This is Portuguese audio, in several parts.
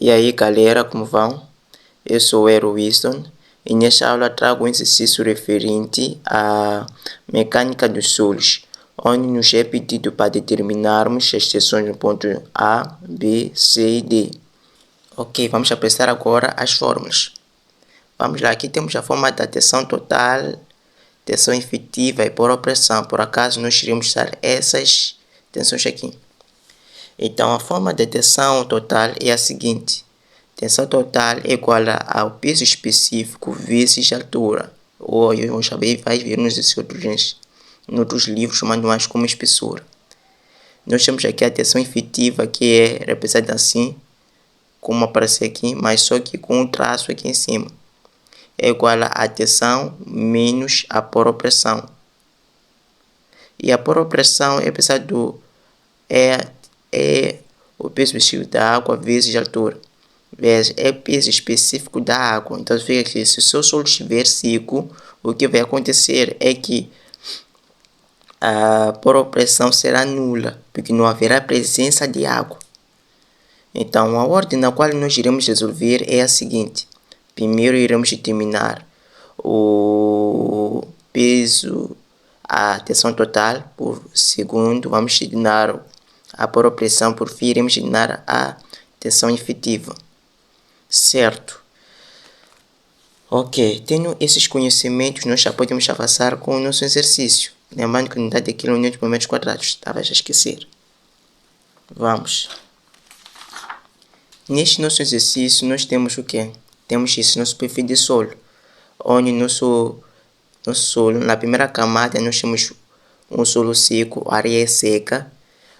E aí galera, como vão? Eu sou o Hero Wisdom e nesta aula trago um exercício referente à mecânica dos solos, onde nos é pedido para determinarmos as tensões no ponto A, B, C e D. Ok, vamos apressar agora as fórmulas. Vamos lá, aqui temos a forma da tensão total, tensão efetiva e por opressão. Por acaso nós iremos usar essas tensões aqui. Então a forma da tensão total é a seguinte: tensão total é igual ao peso específico vezes a altura, ou eu já vai ver nos outros livros chamando mais como espessura. Nós temos aqui a tensão efetiva, que é representada assim, como aparece aqui, mas só que com um traço aqui em cima. É igual a tensão menos a por opressão. E a por opressão é pesado é o peso específico da água vezes a altura. Vezes é o peso específico da água. Então fica que se o seu solo estiver seco, o que vai acontecer é que a por opressão será nula, porque não haverá presença de água. Então a ordem na qual nós iremos resolver é a seguinte: primeiro iremos determinar o peso, a tensão total, por segundo vamos determinar a por opressão, por fim iremos determinar a tensão efetiva. Certo? Ok, tendo esses conhecimentos, nós já podemos avançar com o nosso exercício. Lembrando que a unidade é quilonewton por metros quadrados, estava a esquecer. Vamos. Neste nosso exercício, nós temos o quê? Temos esse nosso perfil de solo, onde nosso solo, na primeira camada, nós temos um solo seco, areia seca.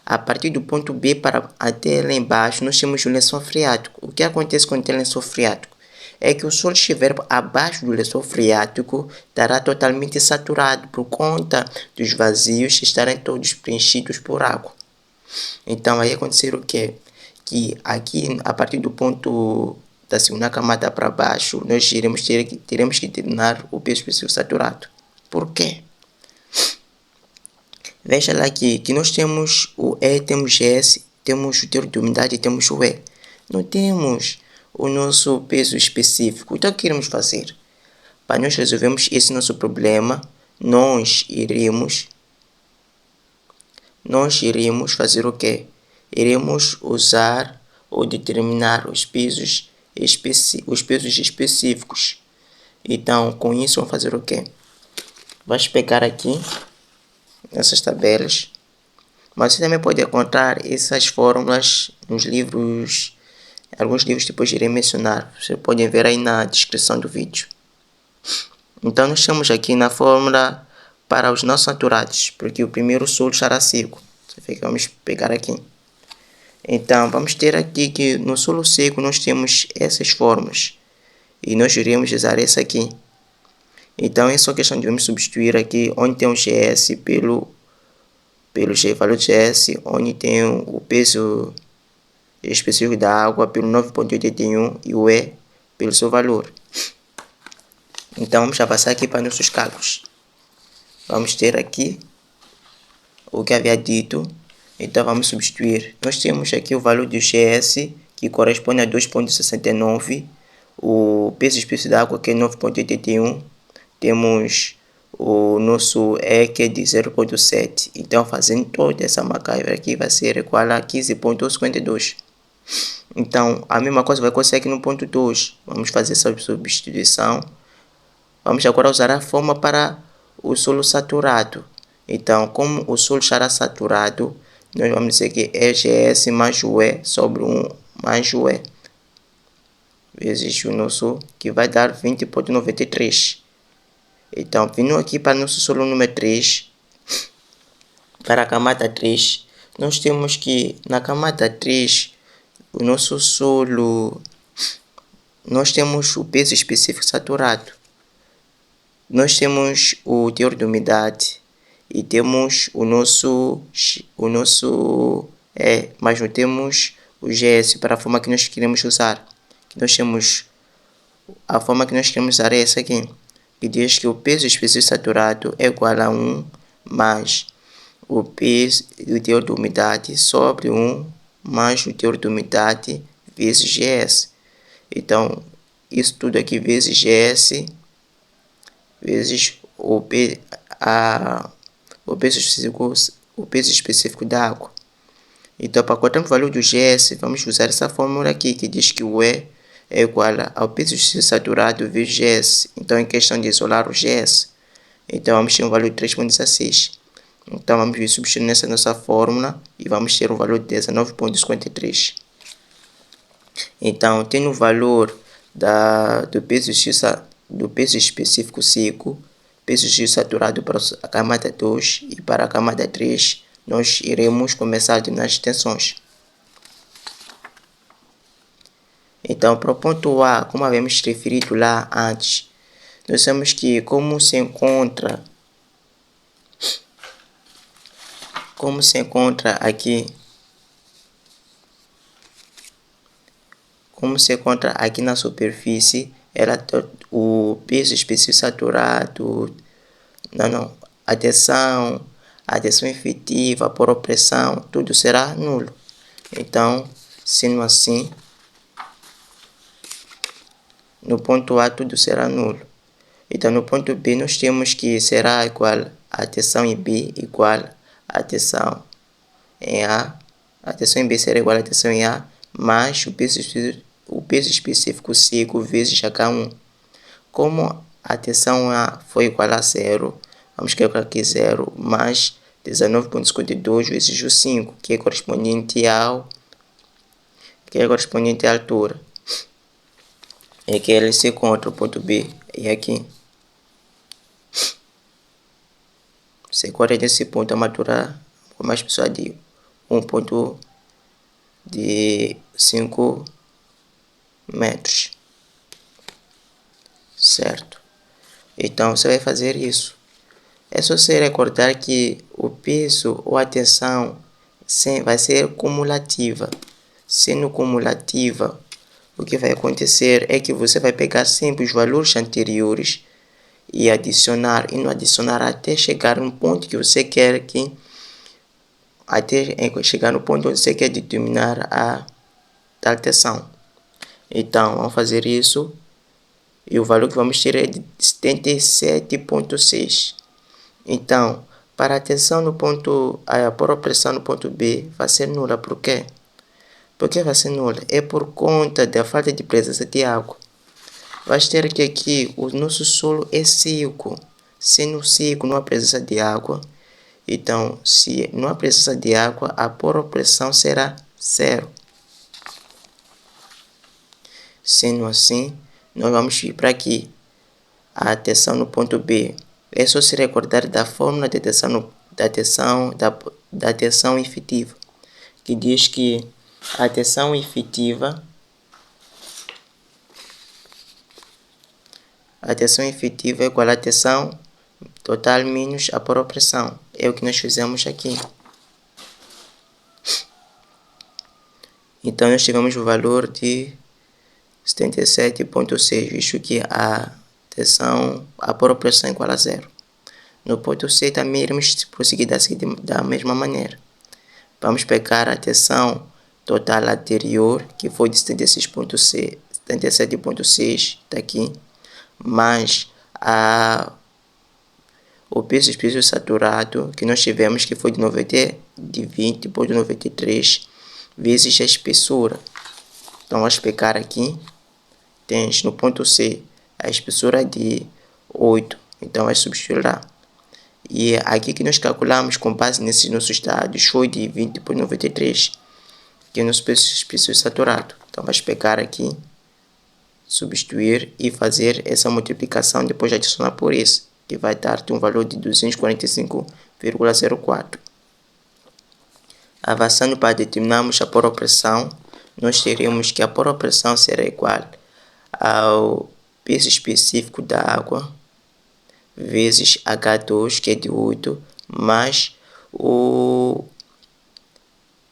A partir do ponto B para até lá embaixo, nós temos o lençol freático. O que acontece com o lençol freático? É que o solo estiver abaixo do lençol freático, estará totalmente saturado por conta dos vazios estarem todos preenchidos por água. Então, vai acontecer o quê? Que aqui, a partir do ponto da segunda camada para baixo, nós teremos que terminar o peso específico saturado. Por quê? Veja lá aqui que nós temos o E, temos S, temos o teor de umidade e temos o E. Não temos o nosso peso específico. Então o que iremos fazer? Para nós resolvermos esse nosso problema, nós iremos fazer o quê? Iremos usar ou determinar os pesos específicos. Então, com isso, vamos fazer o quê? Vamos pegar aqui essas tabelas, mas você também pode encontrar essas fórmulas nos livros, alguns livros depois irei mencionar, você pode ver aí na descrição do vídeo. Então nós temos aqui na fórmula para os não saturados, porque o primeiro solo estará seco. Vamos pegar aqui. Então vamos ter aqui que no solo seco nós temos essas fórmulas e nós iremos usar essa aqui. Então é só questão de vamos substituir aqui onde tem o GS pelo G, valor de GS, onde tem o peso específico da água pelo 9,81 e o E pelo seu valor. Então vamos avançar aqui para nossos cálculos. Vamos ter aqui o que havia dito. Então vamos substituir. Nós temos aqui o valor do GS, que corresponde a 2,69. O peso específico da água, que é 9,81. Temos o nosso E, que é de 0,7. Então fazendo toda essa MacGyver aqui vai ser igual a 15,52. Então a mesma coisa vai acontecer aqui no ponto 2. Vamos fazer essa substituição. Vamos agora usar a forma para o solo saturado. Então, como o solo estará saturado, nós vamos dizer que é GS mais o E sobre 1 mais o E vezes o nosso, que vai dar 20,93. Então, vindo aqui para nosso solo número 3, para a camada 3, nós temos que na camada 3, o nosso solo, nós temos o peso específico saturado. Nós temos o teor de umidade e temos o nosso mas não temos o GS para a forma que nós queremos usar. Nós temos a forma que nós queremos usar é essa aqui, que diz que o peso específico saturado é igual a 1 mais o peso do teor de umidade sobre 1 mais o teor de umidade vezes GS. Então, isso tudo aqui vezes GS vezes o peso específico da água. Então, para encontrar o valor do GS, vamos usar essa fórmula aqui, que diz que o E é igual ao peso saturado vezes GS. Então, em questão de isolar o GS, então vamos ter um valor de 3,16. Então, vamos vir substituir nessa nossa fórmula e vamos ter um valor de 19,53. Então, tendo o valor do peso específico seco, peso X saturado para a camada 2 e para a camada 3, nós iremos começar nas tensões. Então, para o ponto A, como havíamos referido lá antes, nós temos que como se encontra aqui na superfície, o peso específico saturado, a tensão efetiva, por opressão, tudo será nulo. Então, sendo assim, no ponto A tudo será nulo. Então, no ponto B, nós temos que será igual a tensão em B igual a tensão em A. A tensão em B será igual a tensão em A, mais o peso específico seco vezes H1. Como a tensão A foi igual a 0, vamos calcular aqui 0 mais 19,52 vezes o 5, que é correspondente à altura. É que ele se encontra o ponto B. E aqui. Se encontra nesse ponto a maturar com mais pessoa de 1,5 metros. Certo? Então, você vai fazer isso. É só você recordar que o peso ou a tensão vai ser cumulativa. Sendo cumulativa, o que vai acontecer é que você vai pegar sempre os valores anteriores e adicionar até chegar no ponto que você quer onde você quer determinar a tal tensão. Então, vamos fazer isso e o valor que vamos ter é de 77,6. Então, para a tensão no ponto A, por opressão no ponto B, vai ser nula. Por quê? Por que vai ser nula? É por conta da falta de presença de água. Vai ter que aqui o nosso solo é seco. Sendo seco, não há presença de água. Então, se não há presença de água, a poropressão será 0. Sendo assim, nós vamos vir para aqui. A tensão no ponto B. É só se recordar da fórmula de tensão, da tensão efetiva, que diz que a tensão efetiva é igual à tensão total menos a poropressão. É o que nós fizemos aqui. Então, nós tivemos o valor de 77,6, visto que a poropressão é igual a 0. No ponto C também iremos prosseguir da mesma maneira. Vamos pegar a tensão total anterior, que foi de 77,6 daqui, mais o peso específico saturado que nós tivemos, que foi de 20,93 vezes a espessura. Então, vamos pegar aqui, tens no ponto C a espessura de 8, então vai substituir lá. E aqui que nós calculamos com base nesses nossos dados foi de 20,93, que é o nosso peso específico saturado. Então, vamos pegar aqui, substituir e fazer essa multiplicação, depois adicionar por isso, que vai dar-te um valor de 245,04. Avançando para determinarmos a poropressão, nós teremos que a poropressão será igual ao peso específico da água vezes H2, que é de 8, mais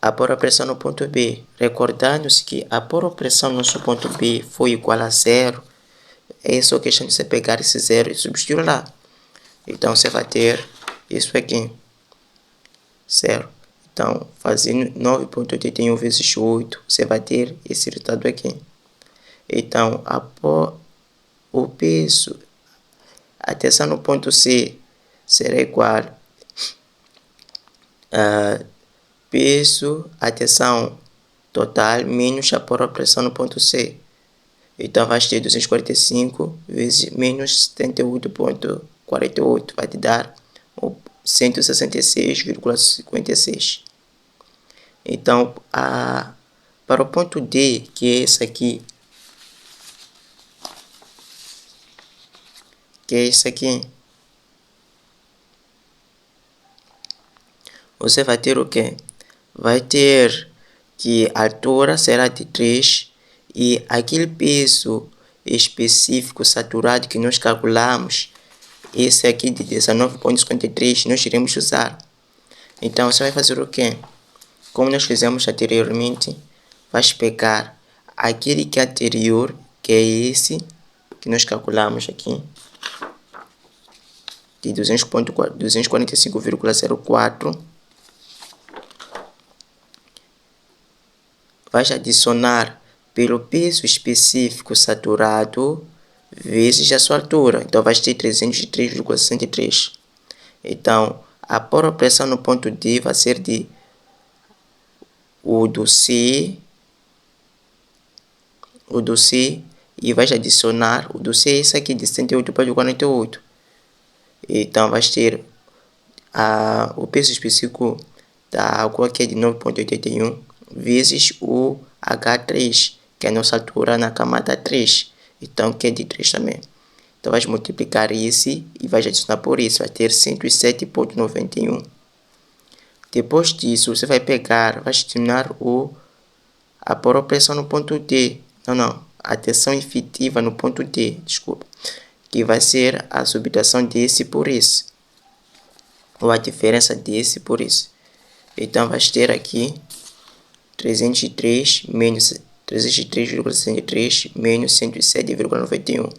a poropressão no ponto B. Recordando-se que a poropressão no nosso ponto B foi igual a 0, é só questão de você pegar esse 0 e substituir lá. Então, você vai ter isso aqui, 0. Então, fazendo 9,81 vezes 8, você vai ter esse resultado aqui. Então, o peso, a tensão no ponto C será igual a peso, a tensão total, menos a própria pressão no ponto C. Então, vai ter 245 vezes menos 78,48, vai te dar 166,56. Então, para o ponto D, que é esse aqui, você vai ter o quê? Vai ter que a altura será de 3 e aquele peso específico saturado que nós calculamos, esse aqui de 19,53, nós iremos usar. Então, você vai fazer o quê? Como nós fizemos anteriormente, vais pegar aquele que é anterior, que é esse que nós calculamos aqui, de 245,04, vais adicionar pelo peso específico saturado vezes a sua altura. Então, vais ter 303,63. Então, a própria pressão no ponto D vai ser de o do C, e vais adicionar o do C, esse aqui de 68,48. Então, vais ter o peso específico da água, que é de 9,81, vezes o H3, que é a nossa altura na camada 3, então que é de 3 também. Então, vais multiplicar esse e vais adicionar por isso, vai ter 107,91. Depois disso, você vai pegar, vai adicionar a própria pressão no ponto D. A tensão efetiva no ponto D, desculpa, que vai ser a subtração desse por esse, ou a diferença desse por esse. Então, vais ter aqui 303,63 menos 107,91.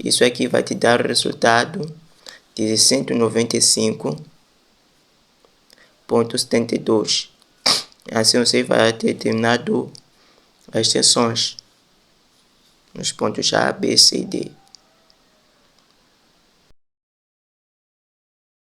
Isso aqui vai te dar o resultado de 195,72. Assim você vai ter terminado as tensões nos pontos A, B, C e D.